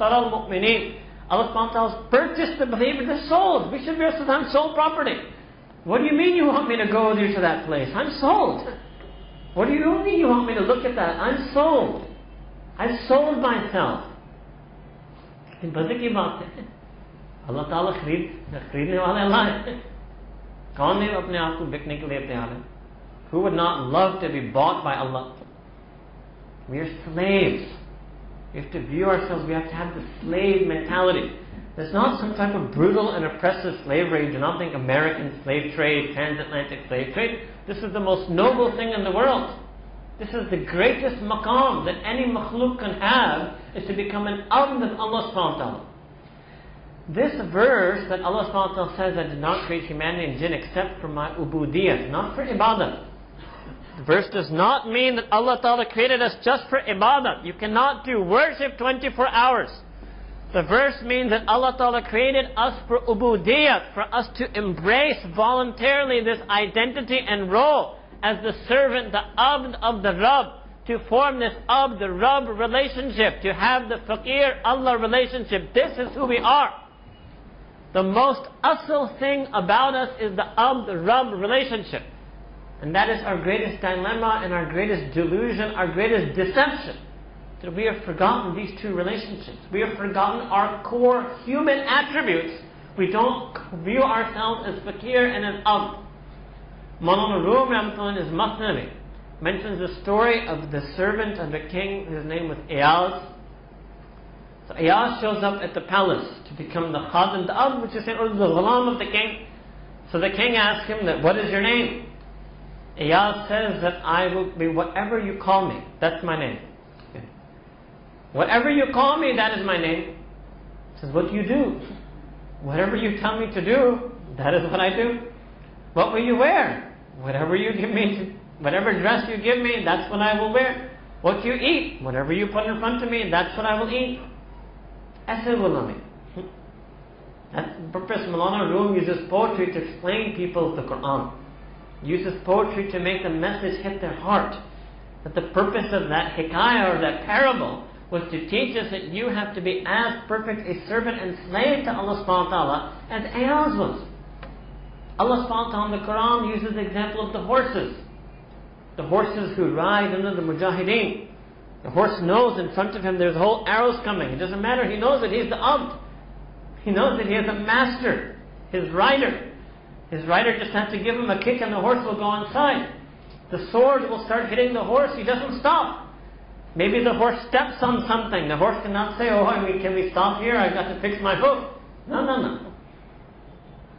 al-mu'mineen. Allah subhanahu wa ta'ala has purchased the believers, their souls. We should be I'm sold property. What do you mean you want me to go with you to that place? I'm sold. What do you mean you want me to look at that? I'm sold. I've sold myself. मज़े की बात है, अल्लाह ताला खरीदने वाला अल्लाह है. कौन नहीं अपने आप को बिकने के लिए तैयार है? Who would not love to be bought by Allah? We are slaves. We have to view ourselves, we have to have the slave mentality. It's not some type of brutal and oppressive slavery. Do not think American slave trade, transatlantic slave trade. This is the most noble thing in the world. This is the greatest maqam that any makhluk can have, is to become an abd of Allah subhanahu wa ta'ala. This verse that Allah subhanahu wa ta'ala says, I did not create humanity and jinn except for my ubudiyyah, not for ibadah. The verse does not mean that Allah ta'ala created us just for ibadah. You cannot do worship 24 hours. The verse means that Allah ta'ala created us for ubudiyyah, for us to embrace voluntarily this identity and role as the servant, the abd of the Rabb, to form this abd, the Rabb relationship, to have the faqir-Allah relationship. This is who we are. The most asl thing about us is the abd-Rabb relationship. And that is our greatest dilemma and our greatest delusion, our greatest deception. That we have forgotten these two relationships. We have forgotten our core human attributes. We don't view ourselves as faqir and as abd. Maulana Rum Rahmatullah in his Masnavi mentions the story of the servant of the king, his name was Ayaz. So Ayaz shows up at the palace to become the khadim, the abd, which is the ghulam of the king. So the king asks him that, what is your name? Ayaz says that I will be whatever you call me. That's my name. Okay. Whatever you call me, that is my name. He says, what do you do? Whatever you tell me to do, that is what I do. What will you wear? Whatever you give me, whatever dress you give me, that's what I will wear. What you eat, whatever you put in front of me, that's what I will eat. Aise gulami. That's the purpose. Maulana Rum uses poetry to explain people the Qur'an. Uses poetry to make the message hit their heart. That the purpose of that hikayah or that parable was to teach us that you have to be as perfect a servant and slave to Allah subhanahu wa ta'ala as Ayaz was. Allah subhanahu wa ta'ala in the Qur'an uses the example of the horses. The horses who ride under the mujahideen. The horse knows in front of him there's whole arrows coming. It doesn't matter, he knows that he's the abd. He knows that he has a master, his rider. His rider just has to give him a kick and the horse will go inside. The sword will start hitting the horse, he doesn't stop. Maybe the horse steps on something. The horse cannot say, oh, can we stop here? I've got to fix my hoof. No.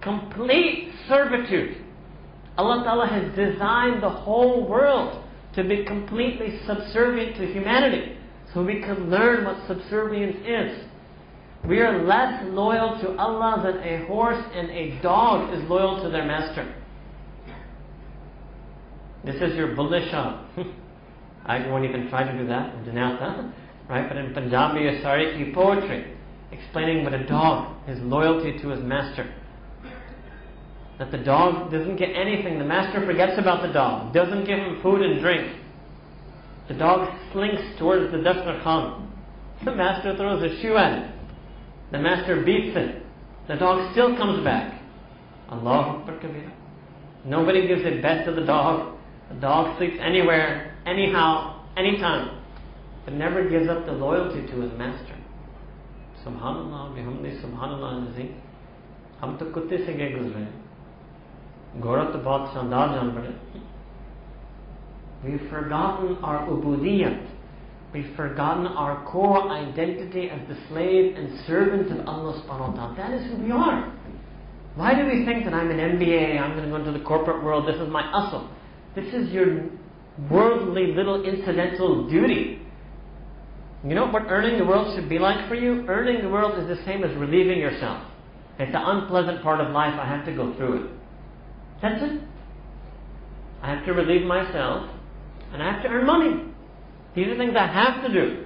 Complete servitude. Allah Ta'ala has designed the whole world to be completely subservient to humanity, so we can learn what subservience is. We are less loyal to Allah than a horse and a dog is loyal to their master. This is your bullish I won't even try to do that in Janata, right? But in Punjabi, Asariki poetry explaining what a dog, his loyalty to his master. That the dog doesn't get anything. The master forgets about the dog. Doesn't give him food and drink. The dog slinks towards the Dastar Khan. The master throws a shoe at it. The master beats it. The dog still comes back. Allahu Akbar Kabira. Nobody gives a bed to the dog. The dog sleeps anywhere, anyhow, anytime. But never gives up the loyalty to his master. Subhanallah, bihamdi, subhanallah, azim. Hum to kutte se gaye guzre hain. Gora to bahut shandar janwar hai. We've forgotten our ubudiyyat. We've forgotten our core identity as the slave and servant of Allah subhanahu wa ta'ala. That is who we are. Why do we think that I'm an MBA, I'm going to go into the corporate world, this is my asl? This is your worldly little incidental duty. You know what earning the world should be like for you? Earning the world is the same as relieving yourself. It's the unpleasant part of life, I have to go through it. That's it. I have to relieve myself and I have to earn money. These are things I have to do.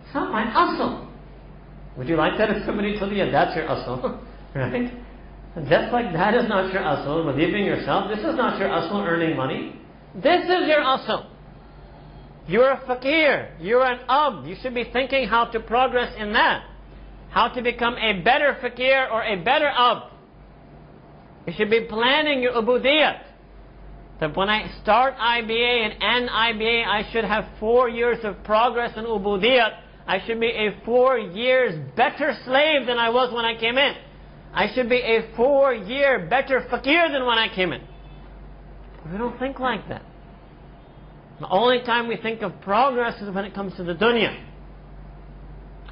It's not my asl. Would you like that if somebody told you, yeah, that's your asl? Right? And just like that is not your asl, relieving yourself, this is not your asl, earning money. This is your asl. You're a fakir. You're an ab. You should be thinking how to progress in that. How to become a better fakir or a better ab. You should be planning your ubudiyyat. That when I start IBA and end IBA, I should have 4 years of progress in ubudiyyat. I should be a 4 years better slave than I was when I came in. I should be a 4-year better fakir than when I came in. We don't think like that. The only time we think of progress is when it comes to the dunya.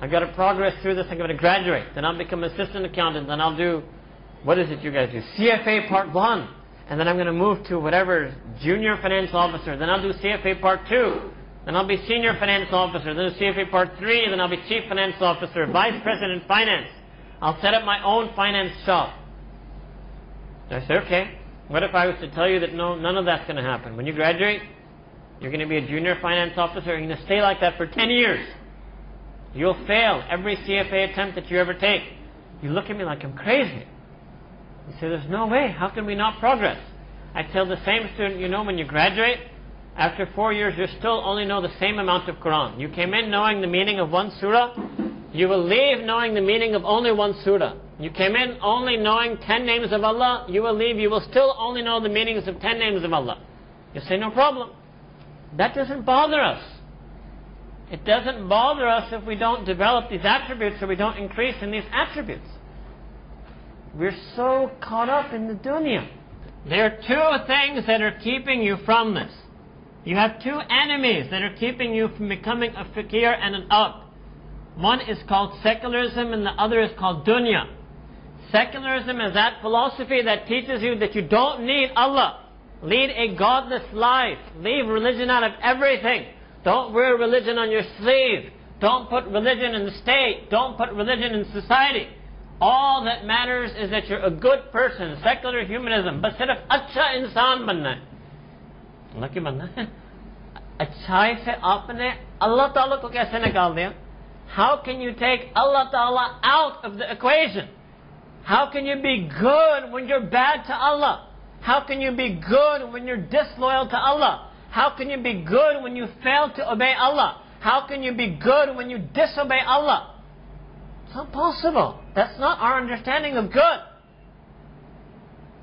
I've got to progress through this, I've got to graduate, then I'll become assistant accountant, then I'll do, what is it you guys do? CFA Part 1. And then I'm going to move to whatever, junior financial officer. Then I'll do CFA Part 2. Then I'll be senior financial officer. Then CFA Part 3. Then I'll be chief financial officer, vice president in finance. I'll set up my own finance shop. So I said, okay, what if I was to tell you that no, none of that's going to happen? When you graduate, you're going to be a junior finance officer. You're going to stay like that for 10 years. You'll fail every CFA attempt that you ever take. You look at me like I'm crazy. You say, there's no way. How can we not progress? I tell the same student, you know, when you graduate, after 4 years, you still only know the same amount of Qur'an. You came in knowing the meaning of one surah. You will leave knowing the meaning of only one surah. You came in only knowing 10 names of Allah. You will leave. You will still only know the meanings of 10 names of Allah. You say, no problem. That doesn't bother us. It doesn't bother us if we don't develop these attributes or we don't increase in these attributes. We're so caught up in the dunya. There are two things that are keeping you from this. You have two enemies that are keeping you from becoming a fakir and an ab. One is called secularism and the other is called dunya. Secularism is that philosophy that teaches you that you don't need Allah. Lead a godless life. Leave religion out of everything. Don't wear religion on your sleeve. Don't put religion in the state. Don't put religion in society. All that matters is that you're a good person. Secular humanism. But sirf acha insan banna hai. Allah ki banna hai. Achhai se aapne Allah Ta'ala ko kaise nikal diya? How can you take Allah Ta'ala out of the equation? How can you be good when you're bad to Allah? How can you be good when you're disloyal to Allah? How can you be good when you fail to obey Allah? How can you be good when you disobey Allah? It's not possible. That's not our understanding of good.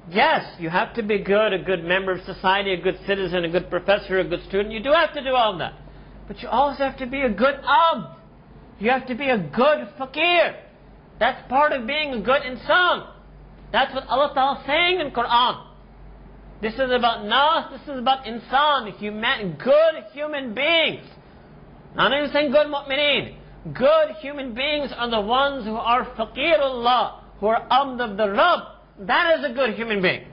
Yes, you have to be good, a good member of society, a good citizen, a good professor, a good student. You do have to do all that. But you also have to be a good abd. You have to be a good fakir. That's part of being a good insan. That's what Allah Ta'ala is saying in Qur'an. This is about nas, this is about insan, good human beings. Not even saying good mu'mineen. Good human beings are the ones who are faqirullah, who are abd of the Rabb. That is a good human being.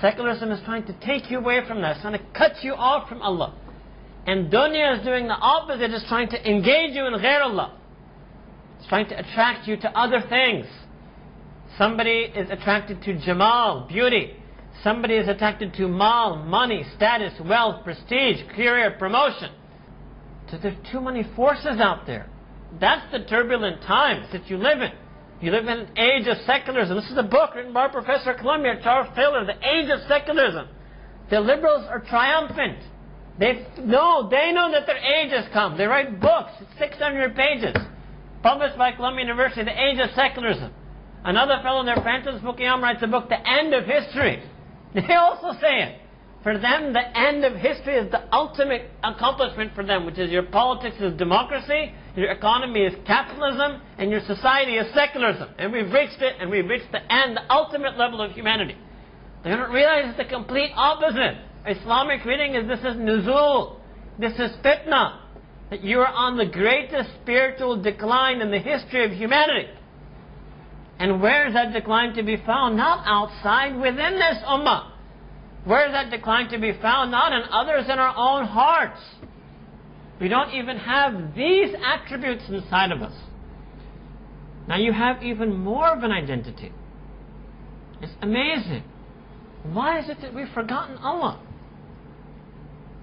Secularism is trying to take you away from that. It's trying to cut you off from Allah. And dunya is doing the opposite. It's trying to engage you in ghair Allah. It's trying to attract you to other things. Somebody is attracted to jamal, beauty. Somebody is attracted to mal, money, status, wealth, prestige, career, promotion. So there's too many forces out there. That's the turbulent times that you live in. You live in an age of secularism. This is a book written by Professor Columbia, Charles Taylor, The Age of Secularism. The liberals are triumphant. They know that their age has come. They write books, 600 pages, published by Columbia University, The Age of Secularism. Another fellow in their Francis Fukuyama writes a book, The End of History. They also say it. For them, the end of history is the ultimate accomplishment for them, which is your politics is democracy, your economy is capitalism, and your society is secularism. And we've reached it, and we've reached the end, the ultimate level of humanity. They don't realize it's the complete opposite. Islamic reading is this is nuzul, this is fitna, that you are on the greatest spiritual decline in the history of humanity. And where is that decline to be found? Not outside, within this ummah. Where is that decline to be found? Not in others, in our own hearts. We don't even have these attributes inside of us. Now you have even more of an identity. It's amazing. Why is it that we've forgotten Allah?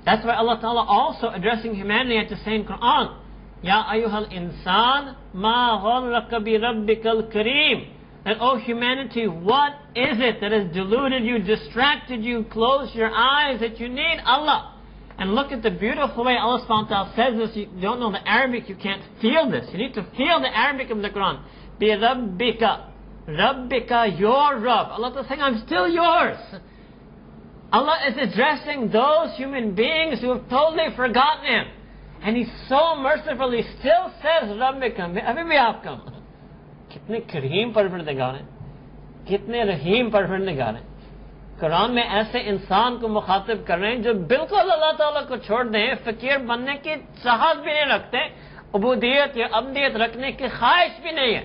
That's why Allah Ta'ala also addressing humanity had to say in Qur'an, Ya ayyuhal insan ma gharraka bi rabbikal kareem. That, oh humanity, what is it that has deluded you, distracted you, closed your eyes, that you need Allah? And look at the beautiful way Allah subhanahu wa ta'ala says this. You don't know the Arabic, you can't feel this. You need to feel the Arabic of the Quran. Bi Rabbika. Rabbika, your Rabb. Allah is saying, I'm still yours. Allah is addressing those human beings who have totally forgotten Him. And He so mercifully still says, Rabbika, abhi bhi aapka. Kitne kareem parvardigar hain. Kitne raheem parvardigar hain. Quran में ऐसे इंसान को मुखातिब कर रहे हैं जो बिल्कुल अल्लाह ताला को छोड़ दें, फकीर बनने की चाहत भी नहीं रखते, उबूदियत या अब्दियत रखने की ख्वाहिश भी नहीं है,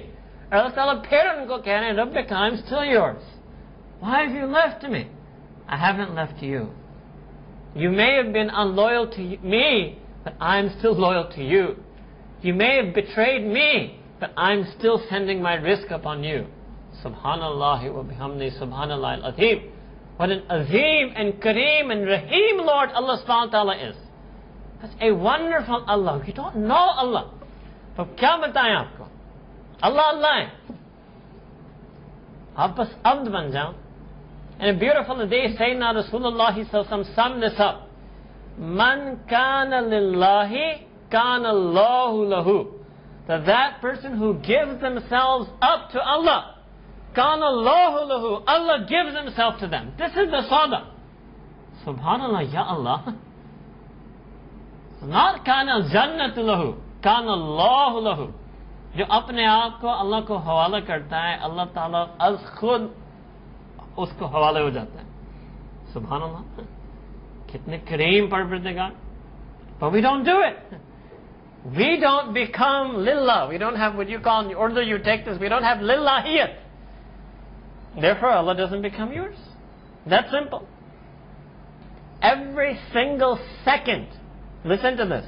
और अल्लाह ताला फिर उनको कह रहे हैं, रब्बिक, I'm still yours. Why have you left me? I haven't left you. You may have been unloyal to me, but I'm still loyal to you. You may have betrayed me, but I'm still sending my rizq upon you. Subhanallah wa bihamdi, subhanallah al-azim. What an azim and kareem and rahim Lord Allah subhanahu wa ta'ala is. That's a wonderful Allah. You don't know Allah. But kya bataye aapko? Allah Allah hai. Aap bas abd ban jao. And a beautiful day, Sayyidina Rasulullah sallallahu alaihi wasallam summed this up. Man kana lillahi kana Allahu lahu. That person who gives themselves up to Allah, kana Allahu lahu, Allah gives Himself to them. This is the sada. Subhanallah, Ya Allah. Not kana al-jannatu lahu, kana Allahu lahu. जो अपने आप को अल्लाह को हवाला करता है, अल्लाह ताला अज खुद उसको हवाले हो जाता है. Subhanallah. कितने करीम परवरदिगार. But we don't do it. We don't become lillah. We don't have what you call in the order you take this. We don't have lillahiyat. Therefore, Allah doesn't become yours. That's simple. Every single second, listen to this.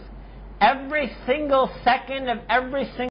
Every single second of every single